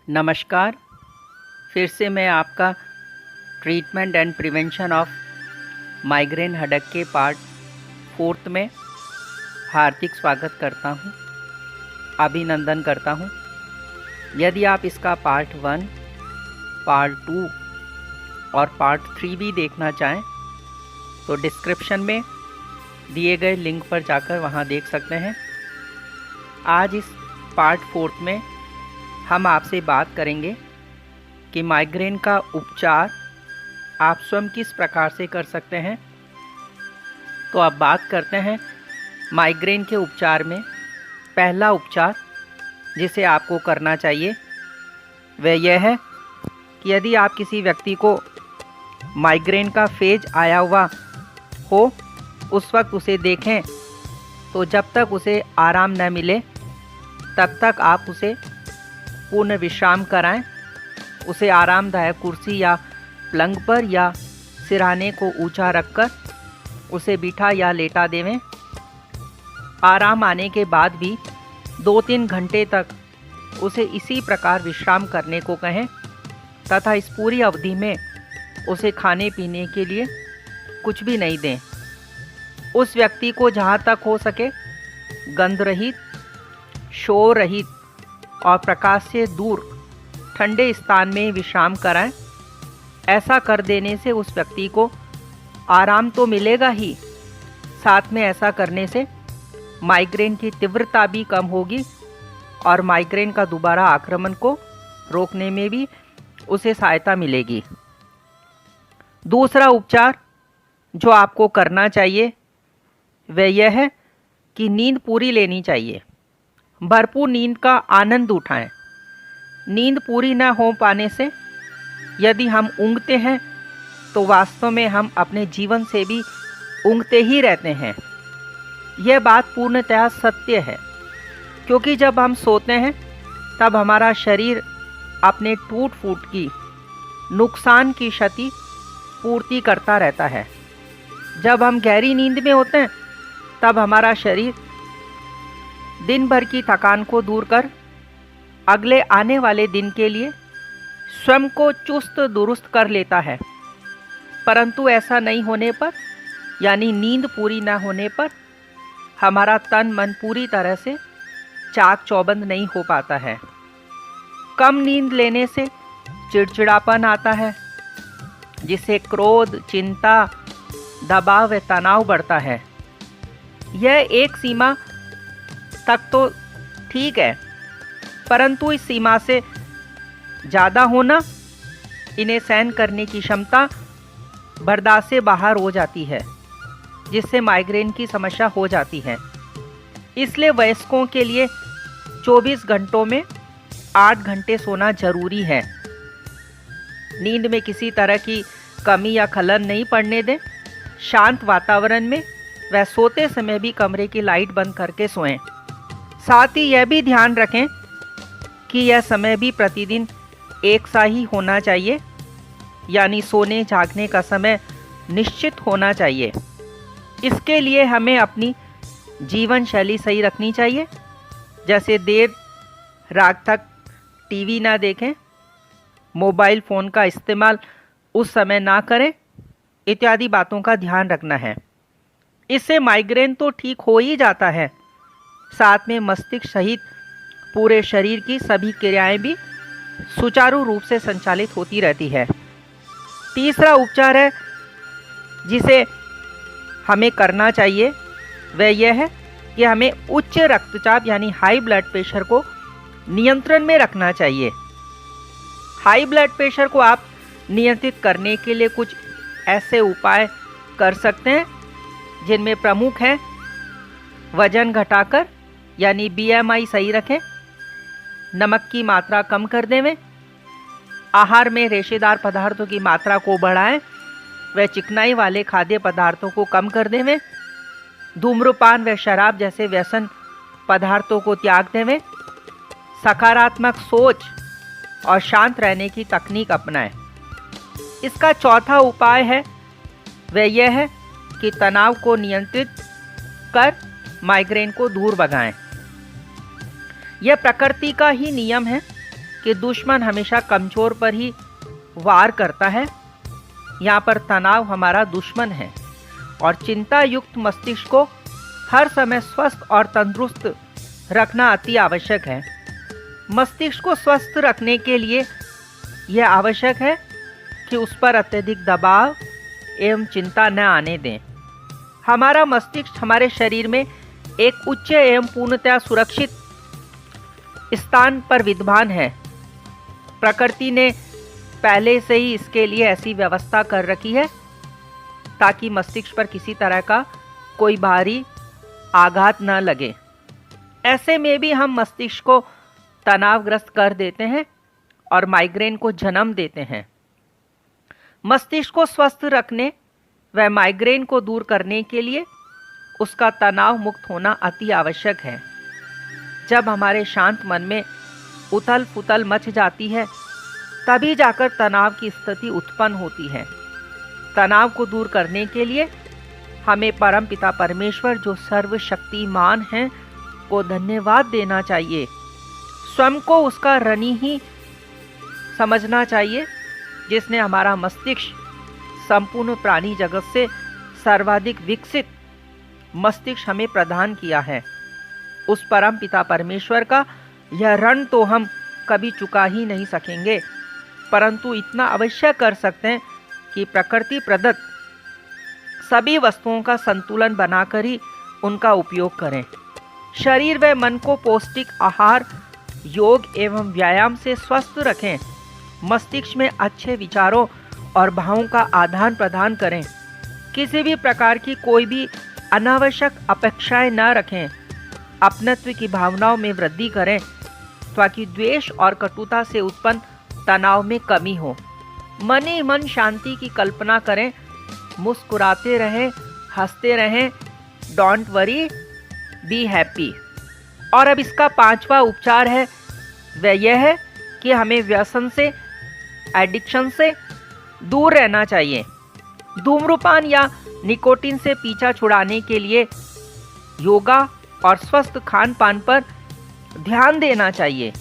नमस्कार। फिर से मैं आपका treatment and prevention of migraine headache के पार्ट 4 में हार्दिक स्वागत करता हूं, अभिनंदन करता हूं। यदि आप इसका पार्ट 1, पार्ट 2 और पार्ट 3 भी देखना चाहें तो डिस्क्रिप्शन में दिए गए लिंक पर जाकर वहां देख सकते हैं। आज इस पार्ट 4 में हम आपसे बात करेंगे कि माइग्रेन का उपचार आप स्वयं किस प्रकार से कर सकते हैं। तो अब बात करते हैं माइग्रेन के उपचार में। पहला उपचार जिसे आपको करना चाहिए वह यह है कि यदि आप किसी व्यक्ति को माइग्रेन का फेज आया हुआ हो, उस वक्त उसे देखें तो जब तक उसे आराम न मिले तब तक आप उसे पूर्ण विश्राम कराएं। उसे आरामदायक कुर्सी या पलंग पर या सिरहाने को ऊंचा रखकर उसे बिठा या लेटा देवें। आराम आने के बाद भी 2-3 घंटे तक उसे इसी प्रकार विश्राम करने को कहें तथा इस पूरी अवधि में उसे खाने पीने के लिए कुछ भी नहीं दें। उस व्यक्ति को जहाँ तक हो सके गंध रहित, शोर रहित और प्रकाश से दूर ठंडे स्थान में विश्राम कराएं। ऐसा कर देने से उस व्यक्ति को आराम तो मिलेगा ही, साथ में ऐसा करने से माइग्रेन की तीव्रता भी कम होगी और माइग्रेन का दोबारा आक्रमण को रोकने में भी उसे सहायता मिलेगी। दूसरा उपचार जो आपको करना चाहिए वह यह है कि नींद पूरी लेनी चाहिए। भरपूर नींद का आनंद उठाएं। नींद पूरी न हो पाने से यदि हम ऊँघते हैं तो वास्तव में हम अपने जीवन से भी ऊँघते ही रहते हैं। यह बात पूर्णतः सत्य है, क्योंकि जब हम सोते हैं तब हमारा शरीर अपने टूट फूट की, नुकसान की क्षति पूर्ति करता रहता है। जब हम गहरी नींद में होते हैं तब हमारा शरीर दिन भर की थकान को दूर कर अगले आने वाले दिन के लिए स्वयं को चुस्त दुरुस्त कर लेता है। परंतु ऐसा नहीं होने पर, यानी नींद पूरी न होने पर, हमारा तन मन पूरी तरह से चाक चौबंद नहीं हो पाता है। कम नींद लेने से चिड़चिड़ापन आता है, जिससे क्रोध, चिंता, दबाव व तनाव बढ़ता है। यह एक सीमा तक तो ठीक है, परंतु इस सीमा से ज़्यादा होना, इन्हें सहन करने की क्षमता बर्दाश्त से बाहर हो जाती है, जिससे माइग्रेन की समस्या हो जाती है। इसलिए वयस्कों के लिए 24 घंटों में 8 घंटे सोना जरूरी है। नींद में किसी तरह की कमी या खलल नहीं पड़ने दें। शांत वातावरण में वह सोते समय भी कमरे की लाइट बंद करके सोएं। साथ ही यह भी ध्यान रखें कि यह समय भी प्रतिदिन एक सा ही होना चाहिए, यानी सोने जागने का समय निश्चित होना चाहिए। इसके लिए हमें अपनी जीवन शैली सही रखनी चाहिए, जैसे देर रात तक टीवी ना देखें, मोबाइल फ़ोन का इस्तेमाल उस समय ना करें, इत्यादि बातों का ध्यान रखना है। इससे माइग्रेन तो ठीक हो ही जाता है, साथ में मस्तिष्क सहित पूरे शरीर की सभी क्रियाएं भी सुचारू रूप से संचालित होती रहती है। तीसरा उपचार है जिसे हमें करना चाहिए वह यह है कि हमें उच्च रक्तचाप यानी हाई ब्लड प्रेशर को नियंत्रण में रखना चाहिए। हाई ब्लड प्रेशर को आप नियंत्रित करने के लिए कुछ ऐसे उपाय कर सकते हैं, जिनमें प्रमुख हैं वजन घटाकर, यानी BMI सही रखें, नमक की मात्रा कम कर देवें, आहार में रेशेदार पदार्थों की मात्रा को बढ़ाएं, व चिकनाई वाले खाद्य पदार्थों को कम कर देवें, धूम्रपान व शराब जैसे व्यसन पदार्थों को त्याग देवें, सकारात्मक सोच और शांत रहने की तकनीक अपनाएं। इसका चौथा उपाय है वह यह है कि तनाव को नियंत्रित कर माइग्रेन को दूर भगाएं। यह प्रकृति का ही नियम है कि दुश्मन हमेशा कमजोर पर ही वार करता है। यहाँ पर तनाव हमारा दुश्मन है और चिंता युक्त मस्तिष्क को हर समय स्वस्थ और तंदुरुस्त रखना अति आवश्यक है। मस्तिष्क को स्वस्थ रखने के लिए यह आवश्यक है कि उस पर अत्यधिक दबाव एवं चिंता न आने दें। हमारा मस्तिष्क हमारे शरीर में एक उच्च एवं पूर्णतया सुरक्षित स्थान पर विद्यमान है। प्रकृति ने पहले से ही इसके लिए ऐसी व्यवस्था कर रखी है ताकि मस्तिष्क पर किसी तरह का कोई भारी आघात न लगे। ऐसे में भी हम मस्तिष्क को तनावग्रस्त कर देते हैं और माइग्रेन को जन्म देते हैं। मस्तिष्क को स्वस्थ रखने व माइग्रेन को दूर करने के लिए उसका तनाव मुक्त होना अति आवश्यक है। जब हमारे शांत मन में उथल पुथल मच जाती है तभी जाकर तनाव की स्थिति उत्पन्न होती है। तनाव को दूर करने के लिए हमें परमपिता परमेश्वर जो सर्वशक्तिमान हैं को धन्यवाद देना चाहिए। स्वयं को उसका ऋणी ही समझना चाहिए जिसने हमारा मस्तिष्क संपूर्ण प्राणी जगत से सर्वाधिक विकसित मस्तिष्क हमें प्रदान किया है। उस परम पिता परमेश्वर का यह ऋण तो हम कभी चुका ही नहीं सकेंगे, परंतु इतना अवश्य कर सकते हैं कि प्रकृति प्रदत्त सभी वस्तुओं का संतुलन बनाकर ही उनका उपयोग करें। शरीर व मन को पौष्टिक आहार, योग एवं व्यायाम से स्वस्थ रखें। मस्तिष्क में अच्छे विचारों और भावों का आदान प्रदान करें। किसी भी प्रकार की कोई भी अनावश्यक अपेक्षाएं न रखें। अपनत्व की भावनाओं में वृद्धि करें ताकि द्वेष और कटुता से उत्पन्न तनाव में कमी हो। मन ही मन शांति की कल्पना करें। मुस्कुराते रहें, हंसते रहें। Don't worry, be happy. और अब इसका 5वां उपचार है वह यह है कि हमें व्यसन से, एडिक्शन से दूर रहना चाहिए। धूम्रपान या निकोटीन से पीछा छुड़ाने के लिए योगा और स्वस्थ खान पान पर ध्यान देना चाहिए।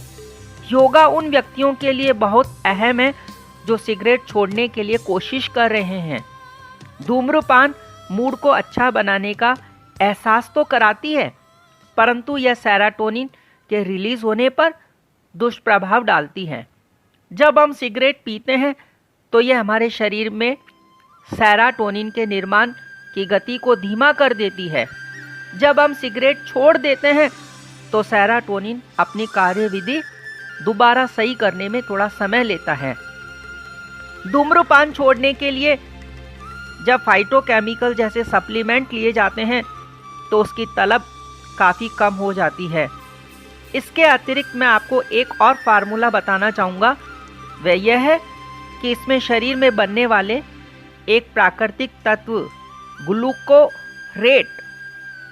योगा उन व्यक्तियों के लिए बहुत अहम है जो सिगरेट छोड़ने के लिए कोशिश कर रहे हैं। धूम्रपान मूड को अच्छा बनाने का एहसास तो कराती है, परंतु यह सेरोटोनिन के रिलीज होने पर दुष्प्रभाव डालती है। जब हम सिगरेट पीते हैं तो यह हमारे शरीर में सेरोटोनिन के निर्माण की गति को धीमा कर देती है। जब हम सिगरेट छोड़ देते हैं तो सेरोटोनिन अपनी कार्यविधि दोबारा सही करने में थोड़ा समय लेता है। धूम्रपान छोड़ने के लिए जब फाइटोकेमिकल जैसे सप्लीमेंट लिए जाते हैं तो उसकी तलब काफ़ी कम हो जाती है। इसके अतिरिक्त मैं आपको एक और फार्मूला बताना चाहूँगा, वह यह है कि इसमें शरीर में बनने वाले एक प्राकृतिक तत्व ग्लूकोरेट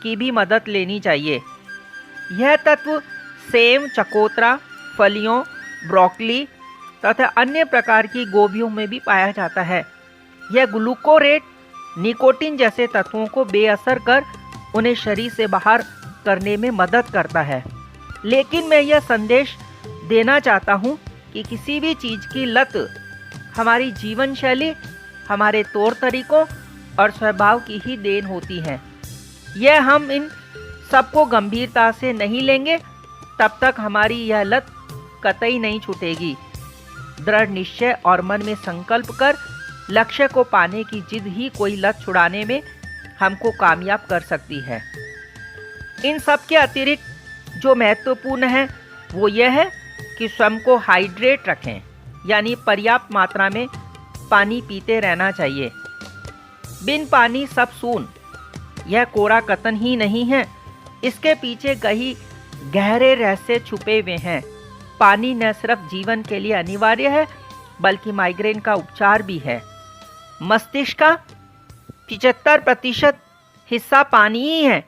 की भी मदद लेनी चाहिए। यह तत्व सेम, चकोतरा, फलियों, ब्रोकली तथा अन्य प्रकार की गोभियों में भी पाया जाता है। यह ग्लूकोरेट निकोटीन जैसे तत्वों को बेअसर कर उन्हें शरीर से बाहर करने में मदद करता है। लेकिन मैं यह संदेश देना चाहता हूँ कि किसी भी चीज़ की लत हमारी जीवन शैली, हमारे तौर तरीकों और स्वभाव की ही देन होती है। यह हम इन सबको गंभीरता से नहीं लेंगे तब तक हमारी यह लत कतई नहीं छूटेगी। दृढ़ निश्चय और मन में संकल्प कर लक्ष्य को पाने की जिद ही कोई लत छुड़ाने में हमको कामयाब कर सकती है। इन सब के अतिरिक्त जो महत्वपूर्ण है वो यह है कि स्वयं को हाइड्रेट रखें, यानी पर्याप्त मात्रा में पानी पीते रहना चाहिए। बिन पानी सब सून, यह कोरा कथन ही नहीं है, इसके पीछे कई गहरे रहस्य छुपे हुए हैं। पानी न सिर्फ जीवन के लिए अनिवार्य है बल्कि माइग्रेन का उपचार भी है। मस्तिष्क का 75% हिस्सा पानी ही है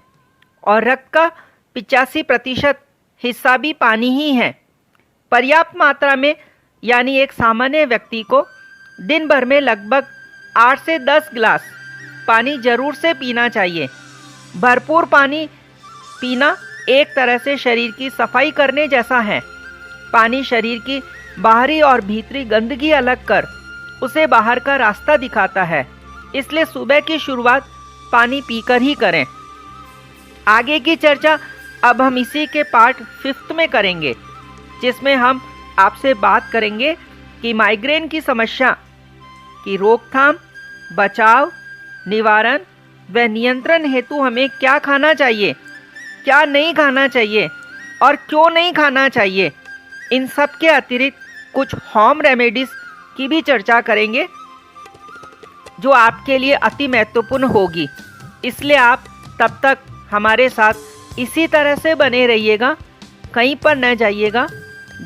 और रक्त का 85% हिस्सा भी पानी ही है। पर्याप्त मात्रा में, यानी एक सामान्य व्यक्ति को दिन भर में लगभग 8 से 10 गिलास पानी जरूर से पीना चाहिए। भरपूर पानी पीना एक तरह से शरीर की सफाई करने जैसा है। पानी शरीर की बाहरी और भीतरी गंदगी अलग कर उसे बाहर का रास्ता दिखाता है। इसलिए सुबह की शुरुआत पानी पीकर ही करें। आगे की चर्चा अब हम इसी के पार्ट 5 में करेंगे, जिसमें हम आपसे बात करेंगे कि माइग्रेन की समस्या की रोकथाम, बचाव, निवारण व नियंत्रण हेतु हमें क्या खाना चाहिए, क्या नहीं खाना चाहिए और क्यों नहीं खाना चाहिए। इन सब के अतिरिक्त कुछ होम रेमेडीज की भी चर्चा करेंगे जो आपके लिए अति महत्वपूर्ण होगी। इसलिए आप तब तक हमारे साथ इसी तरह से बने रहिएगा, कहीं पर न जाइएगा।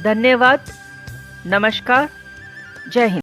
धन्यवाद, नमस्कार, जय हिंद।